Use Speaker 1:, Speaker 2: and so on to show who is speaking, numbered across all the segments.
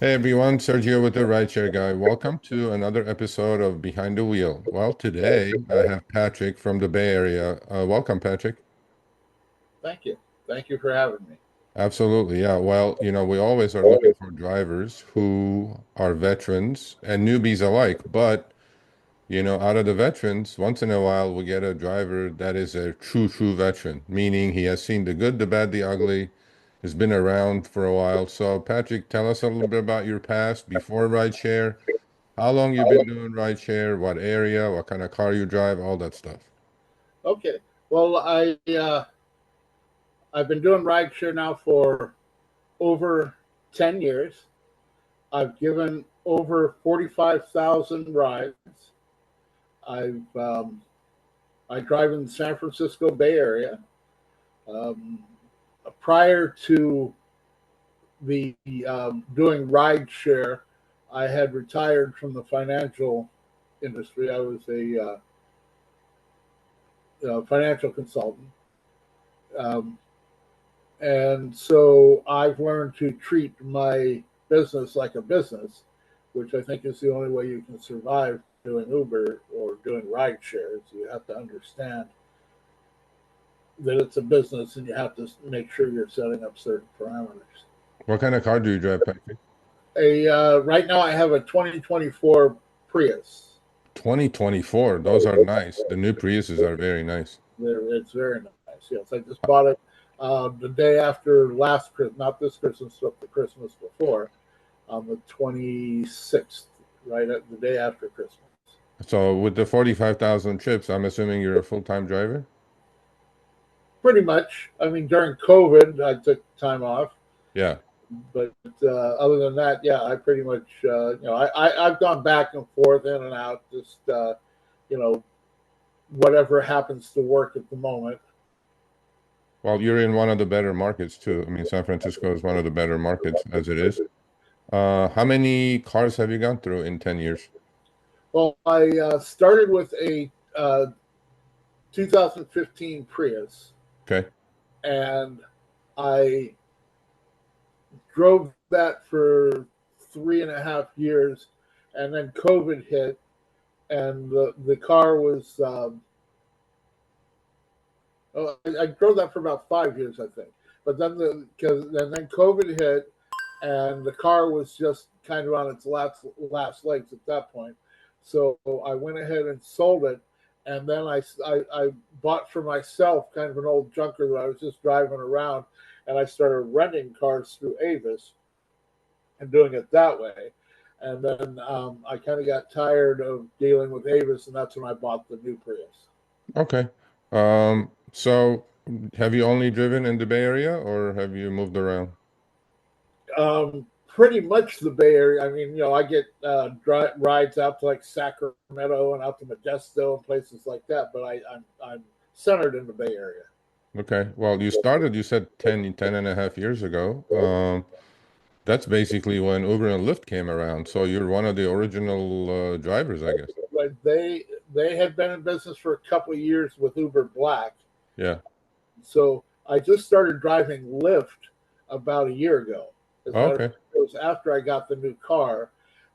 Speaker 1: Hey everyone, Sergio with the Rideshare Guy. Welcome to another episode of Behind the Wheel. Well, today I have Patrick from the Bay Area. Welcome, Patrick.
Speaker 2: Thank you. Thank you for having me.
Speaker 1: Absolutely, yeah. Well, we always are looking for drivers who are veterans and newbies alike. But, out of the veterans, once in a while we get a driver that is a true veteran, meaning he has seen the good, the bad, the ugly, has been around for a while. So, Patrick, tell us a little bit about your past before rideshare. How long you been doing rideshare? What area? What kind of car you drive? All that stuff.
Speaker 2: Okay. Well, I've been doing rideshare now for over 10 years. I've given over 45,000 rides. I've I drive in the San Francisco Bay Area. Um, Prior to the doing rideshare, I had retired from the financial industry. I was a financial consultant. Um, And so I've learned to treat my business like a business, which I think is the only way you can survive doing Uber or doing ride shares. You have to understand that it's a business and you have to make sure you're setting up certain parameters.
Speaker 1: What kind of car do you drive, Patrick?
Speaker 2: Right now I have a 2024 Prius.
Speaker 1: 2024. Those are nice. The new Priuses are very nice.
Speaker 2: It's very nice. Yes, I just bought it the day after last Christmas, not this Christmas, but the Christmas before, on the 26th, right at the day after Christmas.
Speaker 1: So with the 45,000 trips, I'm assuming you're a full-time driver?
Speaker 2: Pretty much. I mean, during COVID, I took time off,
Speaker 1: Yeah.
Speaker 2: but other than that, yeah, I pretty much, I've gone back and forth, in and out, just, you know, whatever happens to work at the moment.
Speaker 1: Well, you're in one of the better markets too. I mean, San Francisco is one of the better markets as it is. How many cars have you gone through in 10 years?
Speaker 2: Well, I started with a 2015 Prius,
Speaker 1: Okay.
Speaker 2: and I drove that for 3.5 years, and then COVID hit, and the car was. I drove that for about 5 years, I think. But then then COVID hit, and the car was just kind of on its last legs at that point. So I went ahead and sold it, and then I bought for myself kind of an old junker that I was just driving around, and I started renting cars through Avis and doing it that way. And then I kind of got tired of dealing with Avis, and that's when I bought the new Prius.
Speaker 1: Okay. So have you only driven in the Bay Area or have you moved around?
Speaker 2: Pretty much the Bay Area. I mean, I get rides out to like Sacramento and out to Modesto and places like that, but I'm centered in the Bay Area.
Speaker 1: Okay. Well, you started, you said 10 and a half years ago. That's basically when Uber and Lyft came around. So you're one of the original drivers, I guess.
Speaker 2: But they had been in business for a couple of years with Uber Black,
Speaker 1: Yeah.
Speaker 2: so I just started driving Lyft about a year ago. As a matter of
Speaker 1: Okay.
Speaker 2: fact, it was after I got the new car,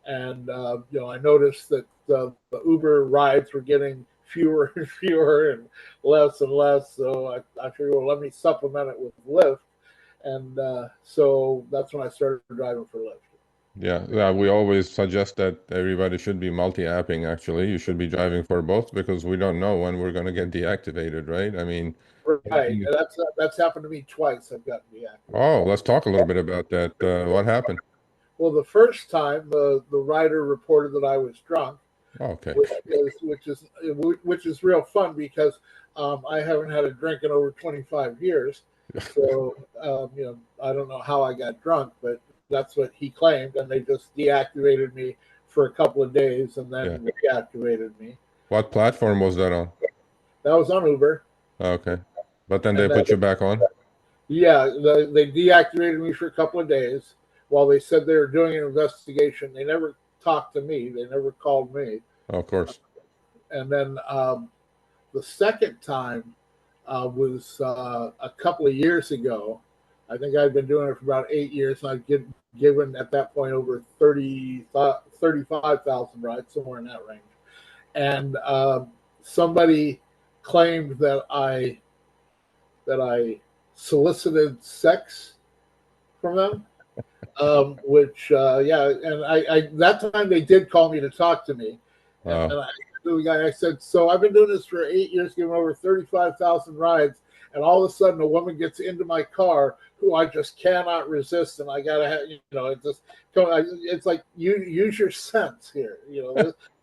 Speaker 2: and I noticed that the Uber rides were getting fewer and fewer and less. So I figured, well, let me supplement it with Lyft, and so that's when I started driving for Lyft.
Speaker 1: Yeah. Yeah. We always suggest that everybody should be multi-apping, actually. You should be driving for both because we don't know when we're going to get deactivated, right? I mean,
Speaker 2: Right,
Speaker 1: anything.
Speaker 2: and that's happened to me twice. I've gotten deactivated.
Speaker 1: Oh, let's talk a little bit about that. What happened?
Speaker 2: Well, the first time the rider reported that I was drunk,
Speaker 1: Okay.
Speaker 2: which is real fun because I haven't had a drink in over 25 years. So I don't know how I got drunk, but that's what he claimed, and they just deactivated me for a couple of days and
Speaker 1: Yeah.
Speaker 2: then reactivated me.
Speaker 1: What platform was that on?
Speaker 2: That was on Uber,
Speaker 1: Okay. But then they
Speaker 2: and then
Speaker 1: put you back on?
Speaker 2: yeah, they deactivated me for a couple of days while they said they were doing an investigation. They never talked to me. They never called me,
Speaker 1: Oh, of course.
Speaker 2: and then the second time was a couple of years ago. I think I'd been doing it for about 8 years, and I'd given at that point over 35,000 rides, somewhere in that range. And somebody claimed that I solicited sex from them, which yeah, and I that time they did call me to talk to me, and
Speaker 1: Uh,
Speaker 2: I to the guy I said, so I've been doing this for 8 years, giving over 35,000 rides, and all of a sudden a woman gets into my car who I just cannot resist, and I gotta have, it just it's like you use your sense here,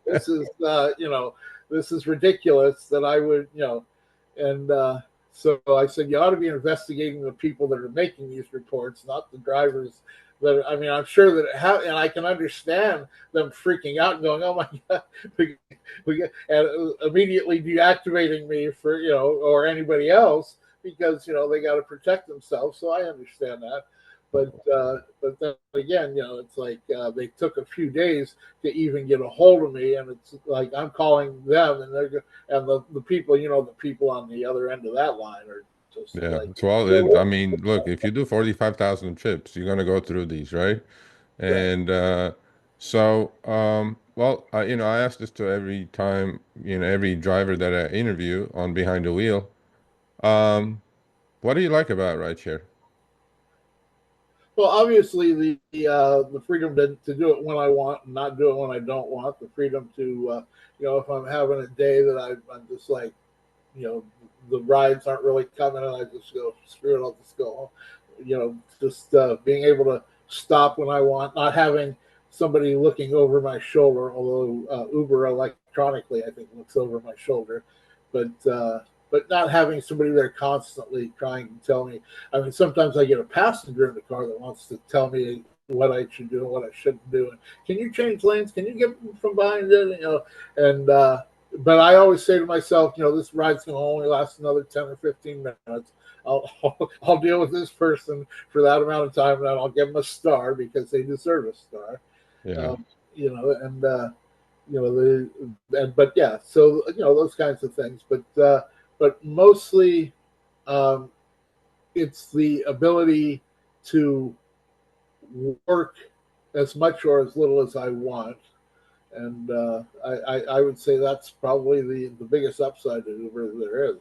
Speaker 2: this is this is ridiculous that I would and so I said, you ought to be investigating the people that are making these reports, not the drivers. That I mean, I'm sure that and I can understand them freaking out and going, "Oh my god," and immediately deactivating me for or anybody else because they got to protect themselves. So I understand that. But then again, it's like they took a few days to even get a hold of me, and it's like I'm calling them, and the people, the people on the other end of that line are just
Speaker 1: yeah.
Speaker 2: like,
Speaker 1: Well, I mean, look, if you do 45,000 trips, you're gonna go through these, right?
Speaker 2: right.
Speaker 1: And so, well, I ask this to every time, every driver that I interview on Behind the Wheel. Um, what do you like about rideshare?
Speaker 2: Well, obviously the freedom to do it when I want and not do it when I don't want. The freedom to if I'm having a day that I'm just like the rides aren't really coming, and I just go screw it, I'll just go home. Just being able to stop when I want, not having somebody looking over my shoulder. Although Uber electronically, I think, looks over my shoulder, but not having somebody there constantly trying to tell me. I mean, sometimes I get a passenger in the car that wants to tell me what I should do and what I shouldn't do. And can you change lanes? Can you get from behind it? And but I always say to myself, this ride's going to only last another 10 or 15 minutes. I'll deal with this person for that amount of time, and I'll give them a star because they deserve a star.
Speaker 1: Yeah.
Speaker 2: Um, and but yeah, so those kinds of things. But mostly, um, it's the ability to work as much or as little as I want, and I would say that's probably the biggest upside to Uber there is.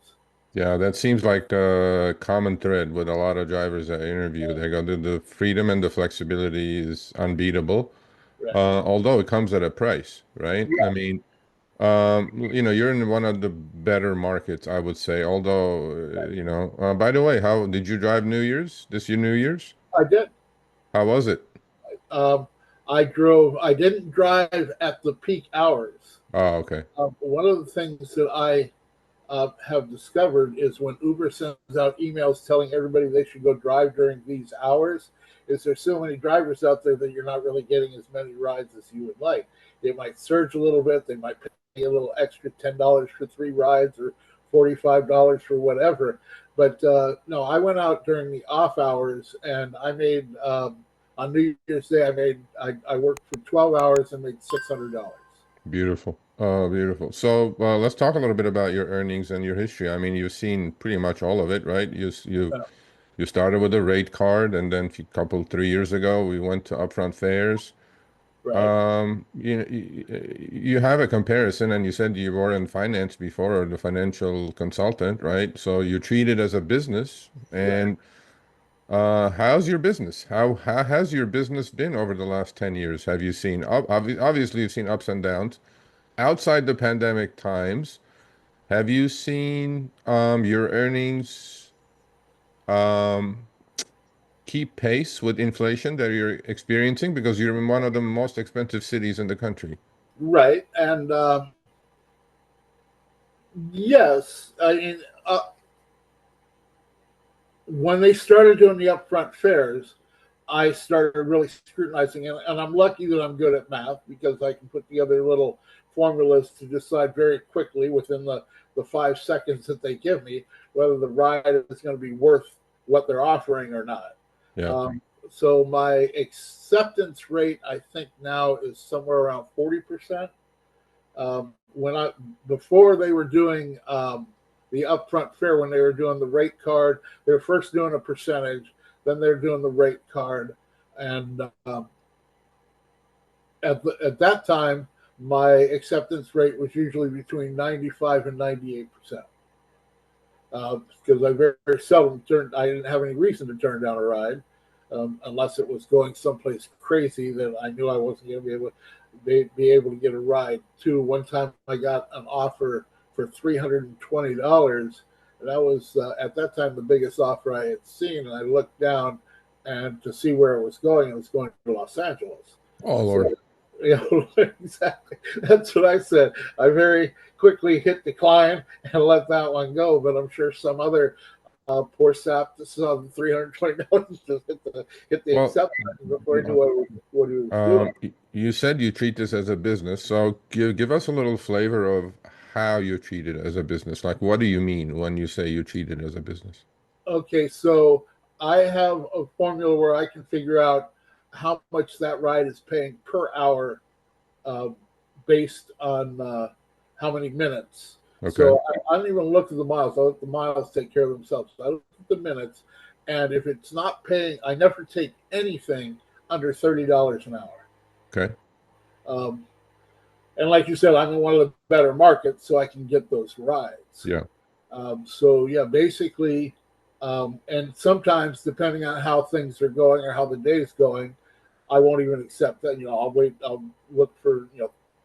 Speaker 1: Yeah, that seems like the common thread with a lot of drivers I interview. They go, the freedom and the flexibility is unbeatable,
Speaker 2: Right.
Speaker 1: although it comes at a price, right? I
Speaker 2: Yeah,
Speaker 1: mean, you're in one of the better markets, I would say. Although, by the way, how did you drive New Year's? This year, New Year's?
Speaker 2: I did.
Speaker 1: How was it?
Speaker 2: Um, I drove. I didn't drive at the peak hours.
Speaker 1: Oh, okay.
Speaker 2: One of the things that I have discovered is when Uber sends out emails telling everybody they should go drive during these hours, is there's so many drivers out there that you're not really getting as many rides as you would like. They might surge a little bit. They might pay a little extra $10 for 3 rides or $45 for whatever. But no, I went out during the off hours and I made on New Year's Day. I worked for 12 hours and made $600.
Speaker 1: Beautiful. Oh, beautiful. So, let's talk a little bit about your earnings and your history. I mean, you've seen pretty much all of it, right? You started with a rate card, and then a couple 3 years ago, we went to upfront fares.
Speaker 2: Right.
Speaker 1: You have a comparison, and you said you were in finance before, or the financial consultant, right? So you treat it as a business.
Speaker 2: Right.
Speaker 1: And how's your business? How has your business been over the last 10 years? Have you seen, obviously, you've seen ups and downs. Outside the pandemic times, have you seen your earnings um, keep pace with inflation that you're experiencing because you're in one of the most expensive cities in the country?
Speaker 2: Right. And yes, I mean, when they started doing the upfront fares, I started really scrutinizing, and I'm lucky that I'm good at math because I can put together little formulas to decide very quickly within the 5 seconds that they give me whether the ride is going to be worth what they're offering or not.
Speaker 1: Yeah,
Speaker 2: Um, so my acceptance rate, I think now is somewhere around 40%. When I before they were doing the upfront fare, when they were doing the rate card, they were first doing a percentage, then they're doing the rate card. and at that time, my acceptance rate was usually between 95 and 98%. Because I very, very seldom I didn't have any reason to turn down a ride, unless it was going someplace crazy that I knew I wasn't going to be able to get a ride to. One time I got an offer for $320. That was at that time the biggest offer I had seen, and I looked down and to see where it was going to Los Angeles.
Speaker 1: Oh
Speaker 2: So,
Speaker 1: Lord.
Speaker 2: exactly. That's what I said. I very quickly hit decline and let that one go. But I'm sure some other poor sap that saw the $320 just hit the
Speaker 1: Well,
Speaker 2: accept button before he knew what he was doing.
Speaker 1: you said you treat this as a business, so give us a little flavor of how you treat it as a business. Like, what do you mean when you say you treat it as a business?
Speaker 2: Okay, so I have a formula where I can figure out how much that ride is paying per hour, uh, based on how many minutes.
Speaker 1: Okay.
Speaker 2: So I don't even look at the miles. I let the miles take care of themselves. So I look at the minutes, and if it's not paying, I never take anything under $30 an hour.
Speaker 1: Okay.
Speaker 2: Um, and like you said, I'm in one of the better markets, so I can get those rides.
Speaker 1: Yeah.
Speaker 2: So yeah, basically, and sometimes depending on how things are going or how the day is going, I won't even accept that. I'll wait. I'll look for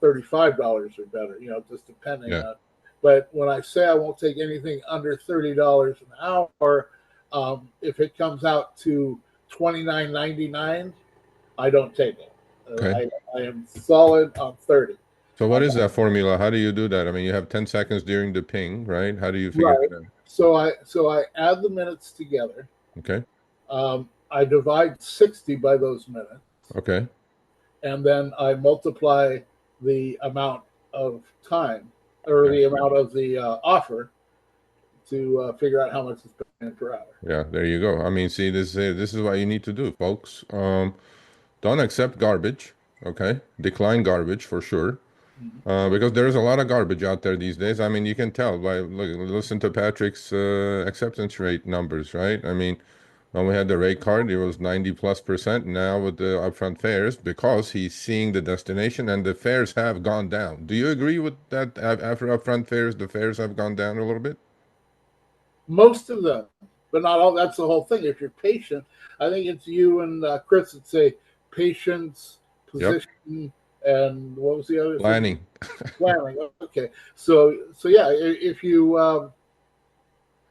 Speaker 2: $35 or better. Just depending
Speaker 1: Yeah.
Speaker 2: on. But when I say I won't take anything under $30 an hour, if it comes out to $29.99, I don't take it.
Speaker 1: Okay.
Speaker 2: I am solid on 30.
Speaker 1: So what
Speaker 2: I'm
Speaker 1: is that formula? How do you do that? I mean, you have 10 seconds during the ping, right? How do you figure
Speaker 2: right.
Speaker 1: that out?
Speaker 2: So I add the minutes together.
Speaker 1: Okay.
Speaker 2: I divide 60 by those minutes,
Speaker 1: Okay.
Speaker 2: and then I multiply the amount of time or
Speaker 1: Okay.
Speaker 2: the amount of the offer to figure out how much it's paying per hour.
Speaker 1: Yeah, there you go. I mean, see, this is what you need to do, folks. Don't accept garbage. Okay. Decline garbage for sure.
Speaker 2: Mhm.
Speaker 1: Because there is a lot of garbage out there these days. I mean, you can tell by listen to Patrick's acceptance rate numbers, right? I mean, when we had the rate card, it was 90+%. Now with the upfront fares, because he's seeing the destination and the fares have gone down. Do you agree with that? After upfront fares, the fares have gone down a little bit?
Speaker 2: Most of them, but not all. That's the whole thing. If you're patient, I think it's you and Chris that say patience,
Speaker 1: Yep.
Speaker 2: position, and what was the other thing?
Speaker 1: Planning.
Speaker 2: Planning. Okay, so yeah, if you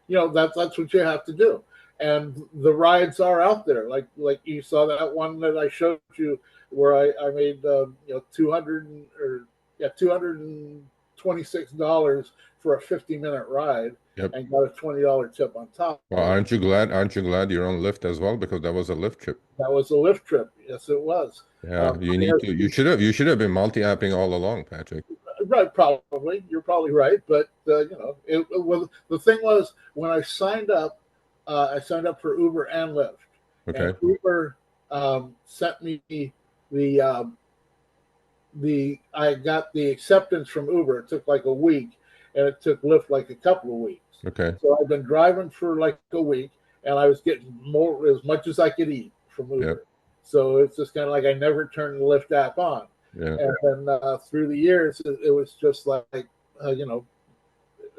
Speaker 2: that's what you have to do, and the rides are out there. Like you saw that one that I showed you where I made 200 or yeah $226 for a 50-minute ride
Speaker 1: Yep.
Speaker 2: and got a $20 tip on top
Speaker 1: Well,
Speaker 2: of it.
Speaker 1: aren't you glad? Aren't you glad you're on Lyft as well? Because that was a Lyft trip.
Speaker 2: That was a Lyft trip. Yes, it was.
Speaker 1: Yeah, you
Speaker 2: I
Speaker 1: need
Speaker 2: have
Speaker 1: to. You should have been multi-apping all along, Patrick.
Speaker 2: right, probably. You're probably right, but the thing was when I signed up for Uber and Lyft, and
Speaker 1: Okay.
Speaker 2: Uber sent me the I got the acceptance from Uber. It took like a week, and it took Lyft like a couple of weeks.
Speaker 1: Okay.
Speaker 2: So I've been driving for like a week, and I was getting more as much as I could eat from
Speaker 1: Yep.
Speaker 2: Uber. So it's just kind of like I never turned the Lyft app on.
Speaker 1: Yeah.
Speaker 2: And then through the years, it was just like, uh, you know,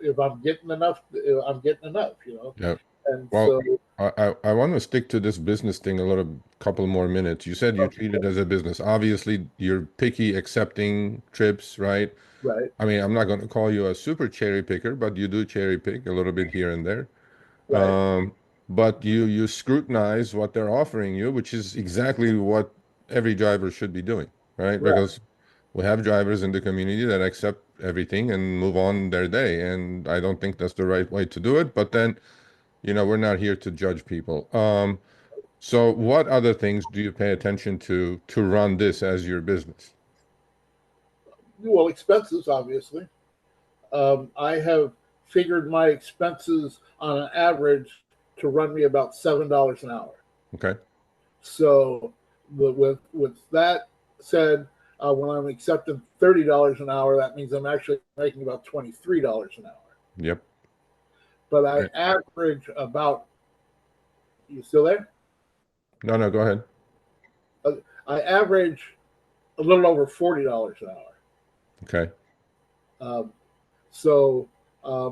Speaker 2: if I'm getting enough, I'm getting enough.
Speaker 1: Yeah.
Speaker 2: And
Speaker 1: Well,
Speaker 2: so,
Speaker 1: I want to stick to this business thing a little couple more minutes. You said you treat it as a business. Obviously, you're picky accepting trips, right?
Speaker 2: right,
Speaker 1: I mean, I'm not going to call you a super cherry picker, but you do cherry pick a little bit here and there.
Speaker 2: right,
Speaker 1: Um, but you scrutinize what they're offering you, which is exactly what every driver should be doing, right?
Speaker 2: right.
Speaker 1: Because we have drivers in the community that accept everything and move on their day, and I don't think that's the right way to do it. But then, we're not here to judge people. So what other things do you pay attention to run this as your business?
Speaker 2: Well, expenses, obviously. I have figured my expenses on an average to run me about $7 an hour.
Speaker 1: Okay.
Speaker 2: So, with that said, when I'm accepting $30 an hour, that means I'm actually making about $23 an hour.
Speaker 1: Yep.
Speaker 2: But I
Speaker 1: Eh,
Speaker 2: average about. You still there?
Speaker 1: No, no, go ahead.
Speaker 2: I average a little over $40 an hour.
Speaker 1: Okay.
Speaker 2: Um, so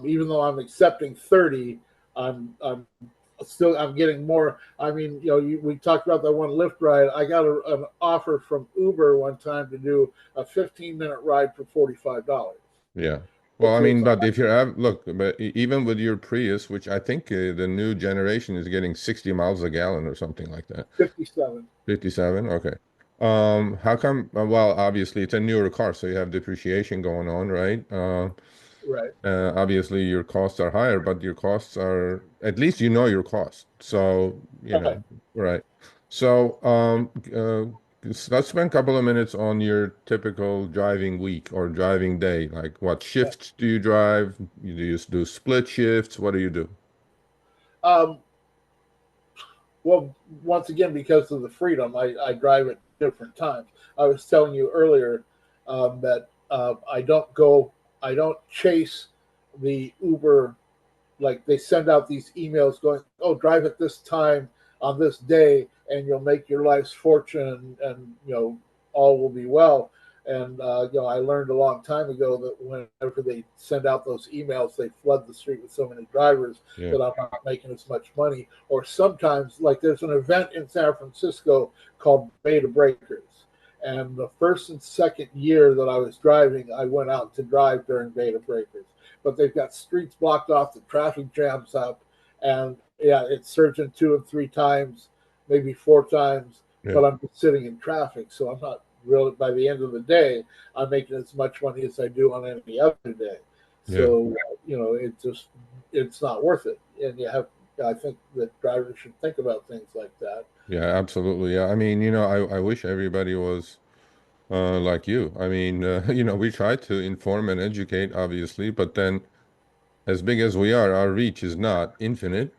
Speaker 2: even though I'm accepting 30, I'm still I'm getting more. I mean, we talked about that one Lyft ride. I got an offer from Uber one time to do a 15-minute ride for $45,
Speaker 1: Yeah. Well,
Speaker 2: which
Speaker 1: I
Speaker 2: was
Speaker 1: mean, but if you're look, but even with your Prius, which I think the new generation is getting 60 miles a gallon or something like that.
Speaker 2: 57.
Speaker 1: 57. Okay. How come? Well, obviously it's a newer car, so you have depreciation going on, right?
Speaker 2: Right.
Speaker 1: Obviously your costs are higher, but your costs are at least you know your cost. So,
Speaker 2: Right.
Speaker 1: right. So, let's spend a couple of minutes on your typical driving week or driving day. Like what shifts do you drive? Do you do split shifts? What do you do?
Speaker 2: Um, well, once again, because of the freedom, I drive at different times. I was telling you earlier that I don't chase the Uber. Like they send out these emails going, "Oh, drive at this time on this day, and you'll make your life's fortune, and all will be well." And I learned a long time ago that whenever they send out those emails, they flood the street with so many drivers
Speaker 1: Yeah.
Speaker 2: that I'm not making as much money. Or sometimes, like there's an event in San Francisco called Beta Breakers. And the first and second year that I was driving, I went out to drive during Beta Breakers. But they've got streets blocked off, the traffic jams up, and yeah, it's surging 2 and 3 times, maybe 4 times.
Speaker 1: Yeah.
Speaker 2: But I'm just sitting in traffic, so I'm not really. By the end of the day, I'm making as much money as I do on any other day.
Speaker 1: Yeah.
Speaker 2: So it's not worth it, and I think that drivers should think about things like that.
Speaker 1: Yeah, absolutely. Yeah. I mean, I wish everybody was like you. I mean, we try to inform and educate, obviously, but then as big as we are, our reach is not infinite.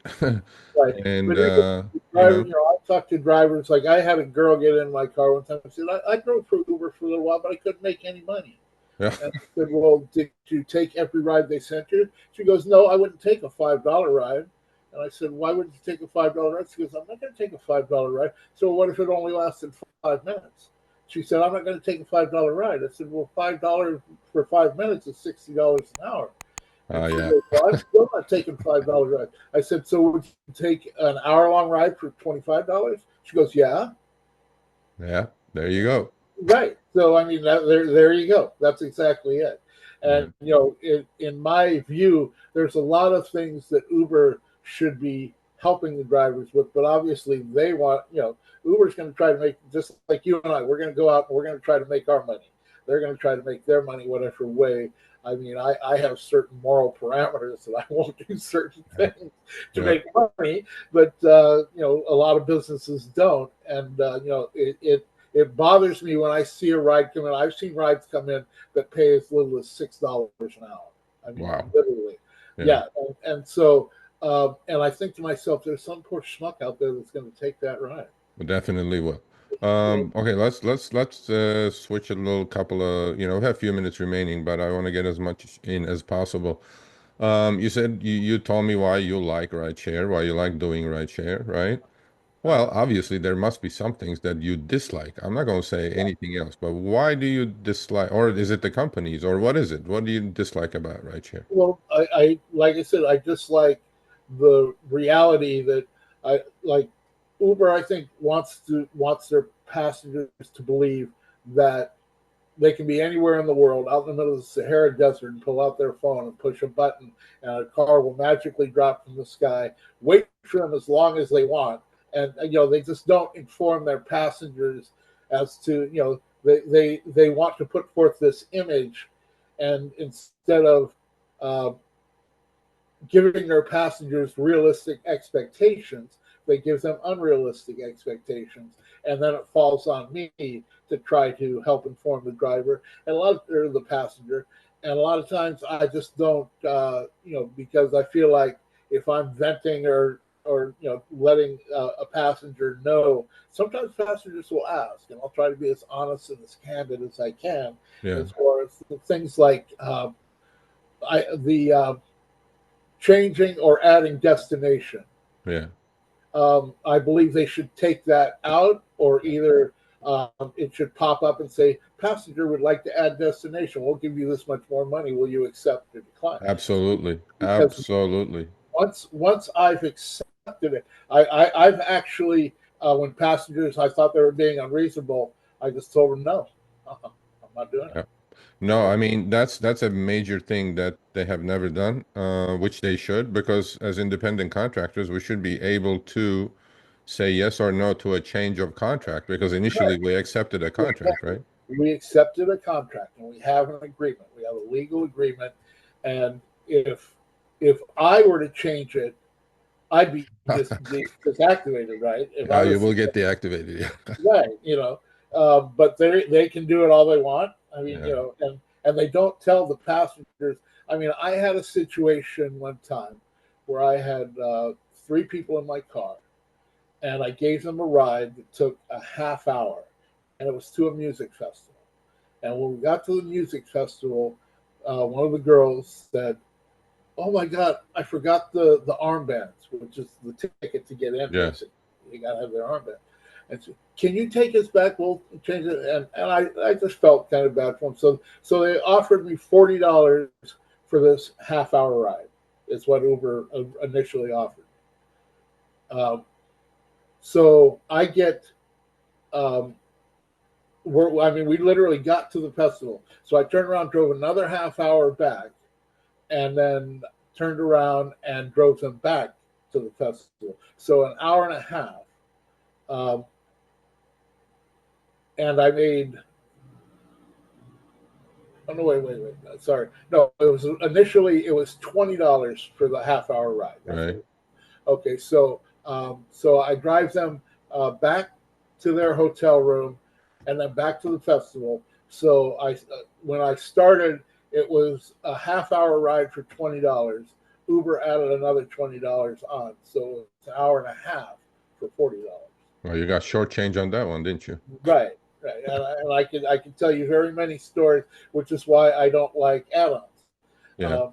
Speaker 2: Right.
Speaker 1: And
Speaker 2: But even driving, I talked to drivers. Like I had a girl get in my car one time and said, I drove for Uber for a little while, but I couldn't make any money.
Speaker 1: yeah,
Speaker 2: And I said, well, did you take every ride they sent you? She goes, no, I wouldn't take a $5 ride. And I said, why wouldn't you take a $5 ride? She goes, I'm not going to take a $5 ride. So what if it only lasted 5 minutes? She said, I'm not going to take a $5 ride. I said, well, $5 for 5 minutes is $60 an hour. And she
Speaker 1: yeah,
Speaker 2: goes, well, I'm still not taking $5 ride. I said, so would you take an hour-long ride for $25? She goes, yeah.
Speaker 1: yeah. There you go.
Speaker 2: Right. So I mean, there you go. That's exactly it.
Speaker 1: Yeah,
Speaker 2: And in my view, there's a lot of things that Uber should be helping the drivers with, but obviously they want, Uber's going to try to make, just like you and I, we're going to go out and we're going to try to make our money. They're going to try to make their money whatever way. I mean, I have certain moral parameters that I won't do certain
Speaker 1: yeah,
Speaker 2: things to
Speaker 1: yeah,
Speaker 2: make money, but a lot of businesses don't, and it bothers me when I see a ride come in. I've seen rides come in that pay as little as $6 an hour. I mean,
Speaker 1: wow.
Speaker 2: literally,
Speaker 1: Yeah,
Speaker 2: yeah. And so, and I think to myself, there's some poor schmuck out there that's going to take that ride.
Speaker 1: we definitely will.
Speaker 2: Yeah.
Speaker 1: Okay, let's switch a little couple of, we have a few minutes remaining, but I want to get as much in as possible. You said you told me why you like rideshare, why you like doing rideshare, right? Well,
Speaker 2: Uh-huh.
Speaker 1: obviously there must be some things that you dislike. I'm not going to say anything else, but why do you dislike, or is it the companies, or what is it? What do you dislike about rideshare?
Speaker 2: Well, I like I said, I dislike the reality that I like Uber. I think wants their passengers to believe that they can be anywhere in the world, out in the middle of the Sahara Desert, and pull out their phone and push a button, and a car will magically drop from the sky, wait for them as long as they want, and they just don't inform their passengers as to they want to put forth this image, and instead of uh, giving their passengers realistic expectations, they give them unrealistic expectations, and then it falls on me to try to help inform the driver and or the passenger. And a lot of times, I just don't, because I feel like if I'm venting or letting a passenger know, sometimes passengers will ask, and I'll try to be as honest and as candid as I can
Speaker 1: Yeah,
Speaker 2: as far as things like the changing or adding destination.
Speaker 1: yeah,
Speaker 2: I believe they should take that out, or either it should pop up and say, passenger would like to add destination. We'll give you this much more money. Will you accept or decline?
Speaker 1: Absolutely.
Speaker 2: Because
Speaker 1: Absolutely.
Speaker 2: once I've accepted it, I've actually, when passengers, I thought they were being unreasonable, I just told them, no, I'm not doing it.
Speaker 1: Yeah. No, I mean that's a major thing that they have never done, which they should, because as independent contractors, we should be able to say yes or no to a change of contract because initially we accepted a contract, right?
Speaker 2: We accepted a contract and we have an agreement. We have a legal agreement, and if I were to change it, I'd be disactivated, right? If
Speaker 1: Yeah,
Speaker 2: I
Speaker 1: you
Speaker 2: was
Speaker 1: will get deactivated. Yeah.
Speaker 2: right, but they can do it all they want. I mean,
Speaker 1: Yeah.
Speaker 2: and they don't tell the passengers. I mean, I had a situation one time where I had three people in my car, and I gave them a ride that took a half hour, and it was to a music festival. And when we got to the music festival, one of the girls said, "Oh my God, I forgot the armbands, which is the ticket to get in.
Speaker 1: Yeah.
Speaker 2: Basically, you got to have their armband." And so, can you take us back? We'll change it. And I just felt kind of bad for them. So they offered me $40 for this half hour ride. It's what Uber initially offered. Um, so I get um, I mean, we literally got to the festival. So I turned around, drove another half hour back, and then turned around and drove them back to the festival. So an hour and a half. Um, and I made, oh no, wait. Sorry. No, it was initially, it was $20 for the half hour ride. That's
Speaker 1: Right.
Speaker 2: what. Okay. So I drive them back to their hotel room and then back to the festival. So when I started, it was a half hour ride for $20. Uber added another $20 on, so it's an hour and a half for $40.
Speaker 1: Well, you got short change on that one, didn't you?
Speaker 2: Right, right, and I can tell you very many stories, which is why I don't like add-ons.
Speaker 1: Yeah.
Speaker 2: Um,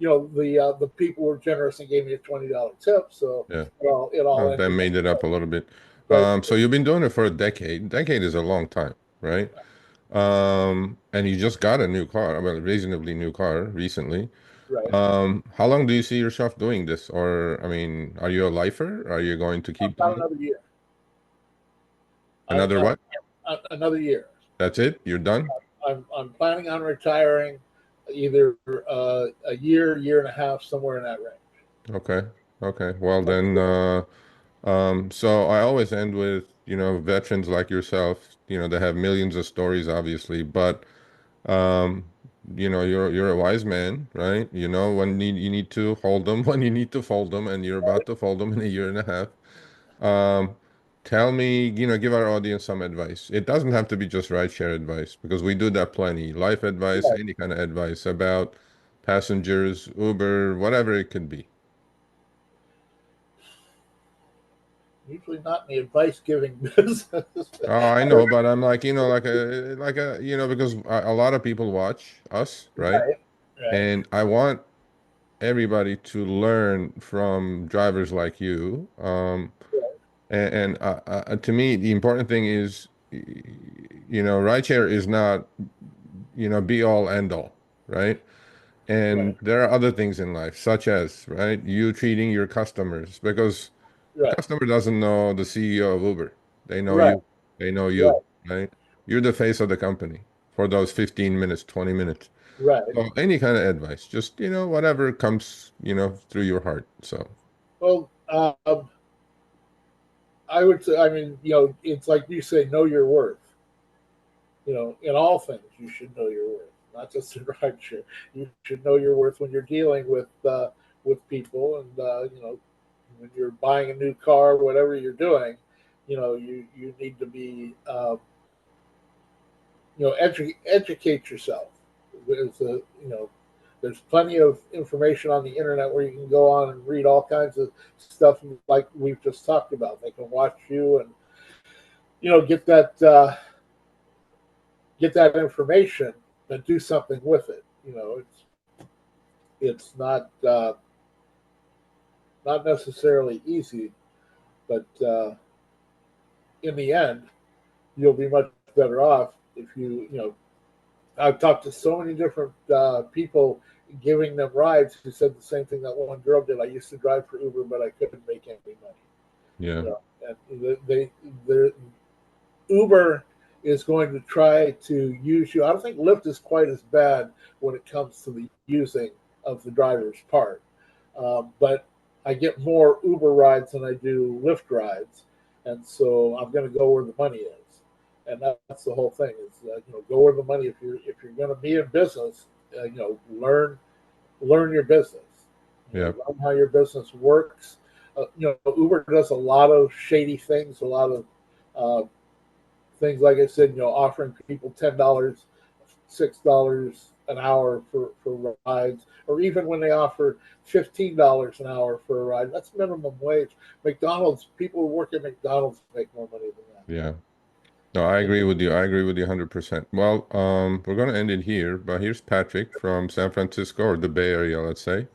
Speaker 2: the people were generous and gave me a $20 tip, so
Speaker 1: Yeah.
Speaker 2: it all
Speaker 1: Well, that
Speaker 2: ended up
Speaker 1: made it up a little bit.
Speaker 2: right,
Speaker 1: So you've been doing it for a decade. Decade is a long time, right? And you just got a new car, well, a reasonably new car recently.
Speaker 2: right.
Speaker 1: How long do you see yourself doing this? Or, I mean, are you a lifer? Are you going to keep
Speaker 2: About
Speaker 1: doing it?
Speaker 2: another year.
Speaker 1: Another what?
Speaker 2: Another year.
Speaker 1: That's it? You're done?
Speaker 2: I'm planning on retiring either a year and a half, somewhere in that range.
Speaker 1: Okay. Okay. Well, then, so I always end with, veterans like yourself, they have millions of stories, obviously, but Um, you're a wise man, right? You know when you need to hold them, when you need to fold them, and you're about to fold them in a year and a half. Um, tell me, give our audience some advice. It doesn't have to be just rideshare advice because we do that plenty. Life advice,
Speaker 2: Right.
Speaker 1: any kind of advice about passengers, Uber, whatever it could be.
Speaker 2: Usually not in the advice giving business.
Speaker 1: Oh, I know, but I'm like, because a lot of people watch us, right?
Speaker 2: Right, right,
Speaker 1: And I want everybody to learn from drivers like you. And to me, the important thing is, rideshare is not, be all end all, right?
Speaker 2: right,
Speaker 1: And there are other things in life, such as, right, you treating your customers because the
Speaker 2: right,
Speaker 1: customer doesn't know the CEO of Uber. They know
Speaker 2: right,
Speaker 1: you. They know you,
Speaker 2: right,
Speaker 1: right? You're the face of the company for those 15 minutes, 20 minutes.
Speaker 2: right.
Speaker 1: So any kind of advice, just, whatever comes, through your heart. So,
Speaker 2: Well, I would say, I mean, it's like you say, know your worth. In all things, you should know your worth, not just in rideshare. You should know your worth when you're dealing with people, and when you're buying a new car, whatever you're doing, you need to be educate yourself. There's there's plenty of information on the internet where you can go on and read all kinds of stuff like we've just talked about. They can watch you and get that information and do something with it. It's not necessarily easy, but in the end, you'll be much better off if I've talked to so many different people giving them rides who said the same thing that one girl did. I used to drive for Uber, but I couldn't make any money.
Speaker 1: Yeah.
Speaker 2: And the Uber is going to try to use you. I don't think Lyft is quite as bad when it comes to the using of the driver's part, but I get more Uber rides than I do Lyft rides, and so I'm going to go where the money is, and that's the whole thing. Is go where the money. If you're going to be in business, learn your business.
Speaker 1: Yeah.
Speaker 2: Learn how your business works. Uber does a lot of shady things, a lot of uh, things like I said, offering people $10, $6 an hour for rides, or even when they offer $15 an hour for a ride, that's minimum wage. McDonald's, people who work at McDonald's make more money than that.
Speaker 1: Yeah. No, I agree with you. I agree with you 100%. Well, we're going to end it here, but here's Patrick from San Francisco or the Bay Area, let's say.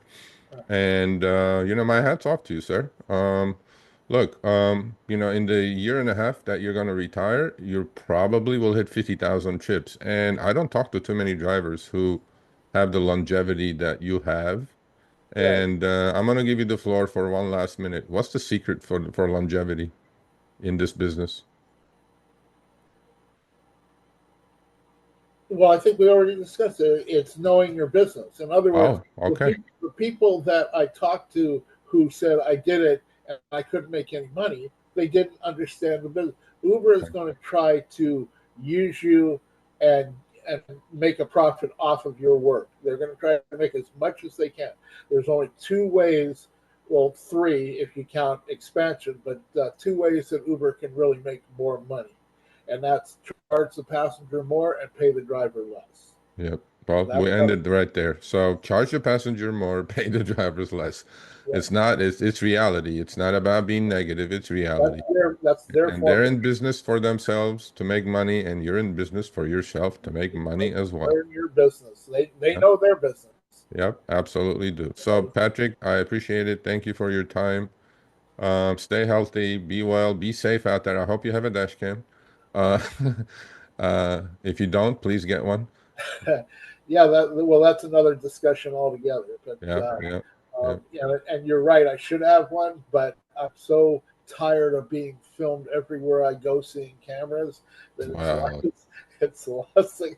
Speaker 1: And my hat's off to you, sir. Look, in the year and a half that you're going to retire, you probably will hit 50,000 trips. And I don't talk to too many drivers who have the longevity that you have.
Speaker 2: Right.
Speaker 1: And I'm going to give you the floor for one last minute. What's the secret for longevity in this business?
Speaker 2: Well, I think we already discussed it. It's knowing your business. In other words,
Speaker 1: Oh, okay.
Speaker 2: the people that I talked to who said I did it and I couldn't make any money, they didn't understand the business. Uber is going to try to use you and make a profit off of your work. They're going to try to make as much as they can. There's only two ways, well, three if you count expansion, but two ways that Uber can really make more money, and that's charge the passenger more and pay the driver less.
Speaker 1: Yep. Well,
Speaker 2: That's
Speaker 1: we ended right there. So charge the passenger more, pay the drivers less.
Speaker 2: yeah,
Speaker 1: It's reality. It's not about being negative, it's reality.
Speaker 2: that's their
Speaker 1: And they're
Speaker 2: formula.
Speaker 1: in business for themselves to make money, and you're in business for yourself to make money as well.
Speaker 2: Learn your business. They
Speaker 1: Yep,
Speaker 2: know their business.
Speaker 1: yep, absolutely do. So, Patrick, I appreciate it. Thank you for your time. Stay healthy, be well, be safe out there. I hope you have a dash cam. Uh, if you don't, please get one.
Speaker 2: Yeah, that's another discussion altogether. But
Speaker 1: Yeah, yeah, yeah.
Speaker 2: and you're right. I should have one, but I'm so tired of being filmed everywhere I go, seeing cameras that
Speaker 1: Wow.
Speaker 2: it's the last thing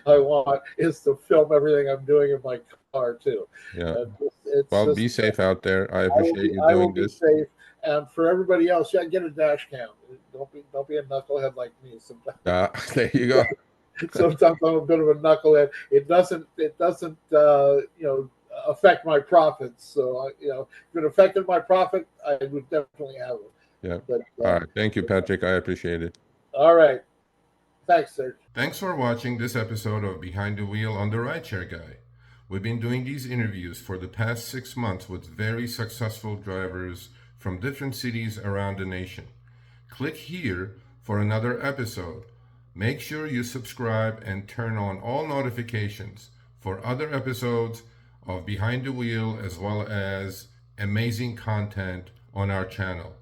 Speaker 2: I want is to film everything I'm doing in my car too.
Speaker 1: Yeah.
Speaker 2: And it's
Speaker 1: Well,
Speaker 2: just
Speaker 1: be safe out there. I
Speaker 2: I will
Speaker 1: appreciate
Speaker 2: be
Speaker 1: you
Speaker 2: I will
Speaker 1: doing
Speaker 2: be
Speaker 1: this.
Speaker 2: safe. And for everybody else, yeah, get a dash cam. Don't be a knucklehead like me. Sometimes
Speaker 1: There you go.
Speaker 2: sometimes I'm a bit of a knucklehead. It doesn't affect my profits. So if it affected my profit, I would definitely have it.
Speaker 1: Yeah.
Speaker 2: But
Speaker 1: All right. Thank you, Patrick. I appreciate it.
Speaker 2: all right, thanks, Serge.
Speaker 1: Thanks for watching this episode of Behind the Wheel on the Rideshare Guy. We've been doing these interviews for the past 6 months with very successful drivers from different cities around the nation. Click here for another episode. Make sure you subscribe and turn on all notifications for other episodes of Behind the Wheel as well as amazing content on our channel.